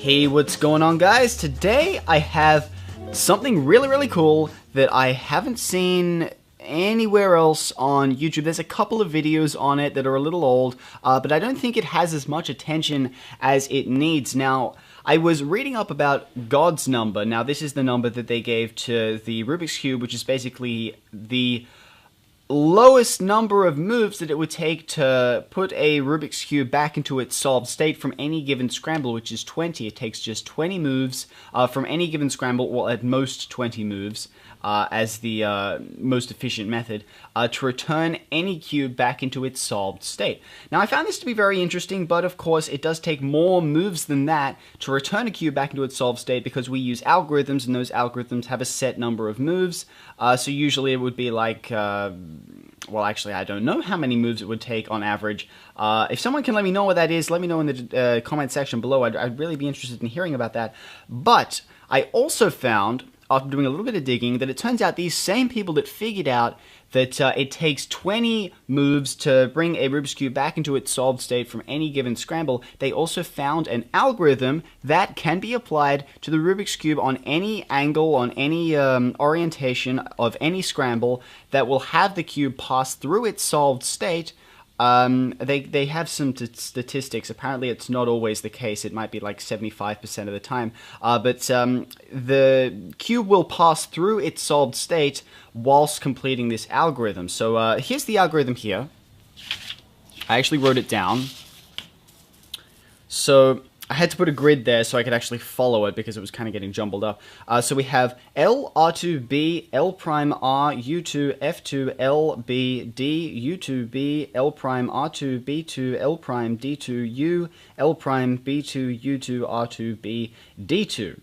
Hey, what's going on, guys? Today I have something really cool that I haven't seen anywhere else on YouTube. There's a couple of videos on it that are a little old, but I don't think it has as much attention as it needs. Now, I was reading up about God's number. Now, this is the number that they gave to the Rubik's Cube, which is basically the lowest number of moves that it would take to put a Rubik's Cube back into its solved state from any given scramble, which is 20. It takes just 20 moves from any given scramble, well, at most 20 moves, as the most efficient method, to return any cube back into its solved state. Now, I found this to be very interesting, but of course, it does take more moves than that to return a cube back into its solved state, because we use algorithms, and those algorithms have a set number of moves. So usually it would be like, well, actually, I don't know how many moves it would take on average. If someone can let me know what that is, let me know in the comment section below. I'd really be interested in hearing about that. But I also found, after doing a little bit of digging, that it turns out these same people that figured out that it takes 20 moves to bring a Rubik's Cube back into its solved state from any given scramble, they also found an algorithm that can be applied to the Rubik's Cube on any angle, on any orientation of any scramble, that will have the cube pass through its solved state. They have some statistics. Apparently, it's not always the case. It might be like 75% of the time. But the cube will pass through its solved state whilst completing this algorithm. So here's the algorithm here. I actually wrote it down. So I had to put a grid there so I could actually follow it, because it was kind of getting jumbled up. So we have L, R2, B, L prime, R, U2, F2, L, B, D, U2, B, L prime, R2, B2, L prime, D2, U, L prime, B2, U2, R2, B, D2.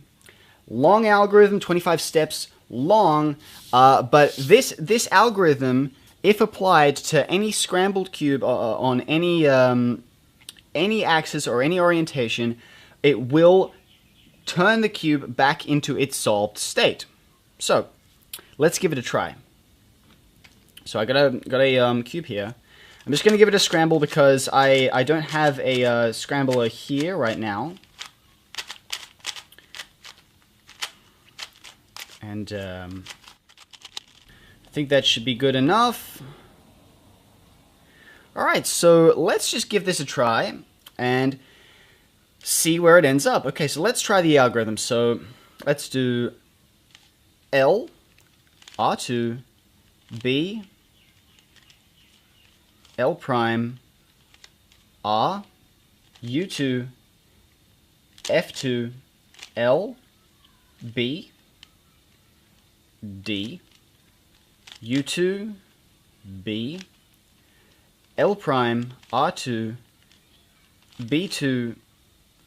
Long algorithm, 25 steps long, but this algorithm, if applied to any scrambled cube on any axis or any orientation, it will turn the cube back into its solved state. So let's give it a try. So I got a cube here. I'm just going to give it a scramble because I don't have a scrambler here right now. And I think that should be good enough. Alright, so let's just give this a try and see where it ends up. Okay, so let's try the algorithm. So let's do L, R2, B, L prime, R, U2, F2, L, B, D, U2, B, L prime, R2, B2,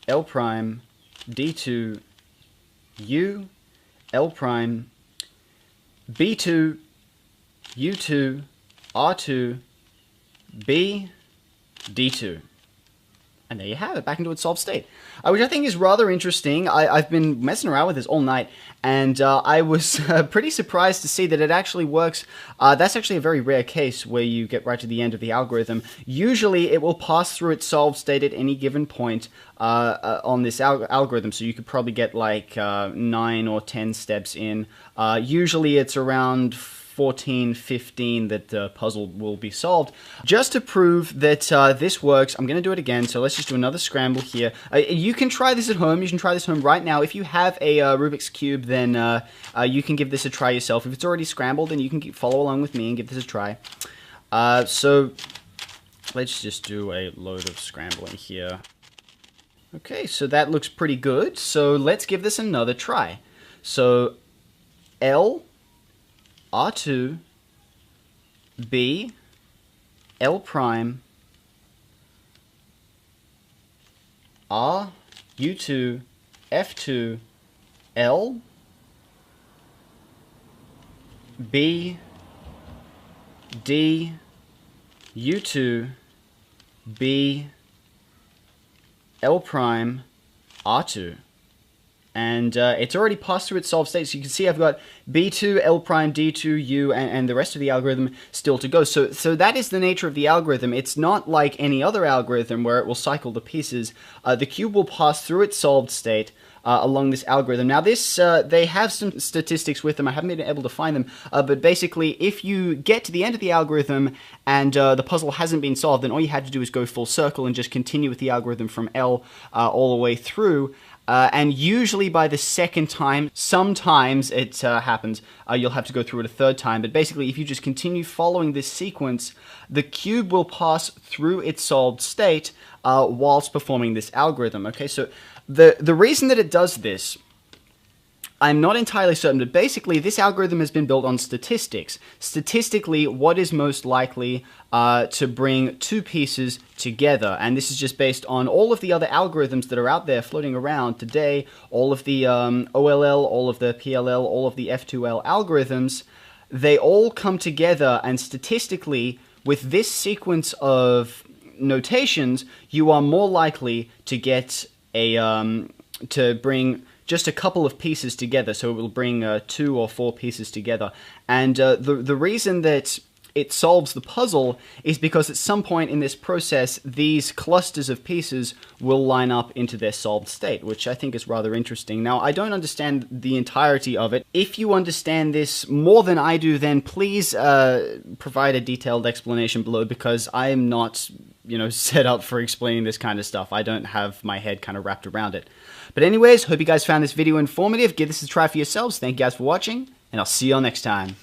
L prime, D2, U, L prime, B2, U2, R2, B, D2. And there you have it, back into its solved state, which I think is rather interesting. I've been messing around with this all night, and I was pretty surprised to see that it actually works. That's actually a very rare case where you get right to the end of the algorithm. Usually, it will pass through its solved state at any given point on this algorithm, so you could probably get like 9 or 10 steps in. Usually, it's around 14, 15 that the puzzle will be solved. Just to prove that this works, I'm going to do it again. So let's just do another scramble here. You can try this at home. You can try this at home right now. If you have a Rubik's Cube, then you can give this a try yourself. If it's already scrambled, then you can follow along with me and give this a try. So let's just do a load of scrambling here. Okay, so that looks pretty good. So let's give this another try. So L, R2, B, L prime, R, U2, F2, L, B, D, U2, B, L prime, R2. And it's already passed through its solved state. So you can see I've got B2, L prime, D2, U, and the rest of the algorithm still to go. So that is the nature of the algorithm. It's not like any other algorithm where it will cycle the pieces. The cube will pass through its solved state along this algorithm. Now this, they have some statistics with them. I haven't been able to find them, but basically if you get to the end of the algorithm and the puzzle hasn't been solved, then all you had to do is go full circle and just continue with the algorithm from L all the way through. And usually by the second time, sometimes it happens, you'll have to go through it a third time, but basically if you just continue following this sequence, the cube will pass through its solved state whilst performing this algorithm. Okay, so the reason that it does this, I'm not entirely certain, but basically this algorithm has been built on statistics. Statistically, what is most likely to bring two pieces together? And this is just based on all of the other algorithms that are out there floating around today, all of the OLL, all of the PLL, all of the F2L algorithms. They all come together, and statistically, with this sequence of notations, you are more likely to get a, to bring just a couple of pieces together, so it will bring 2 or 4 pieces together. And the reason that it solves the puzzle is because at some point in this process, these clusters of pieces will line up into their solved state, which I think is rather interesting. Now, I don't understand the entirety of it. If you understand this more than I do, then please provide a detailed explanation below, because I am not, set up for explaining this kind of stuff. I don't have my head kind of wrapped around it. But anyways, hope you guys found this video informative. Give this a try for yourselves. Thank you guys for watching, and I'll see you all next time.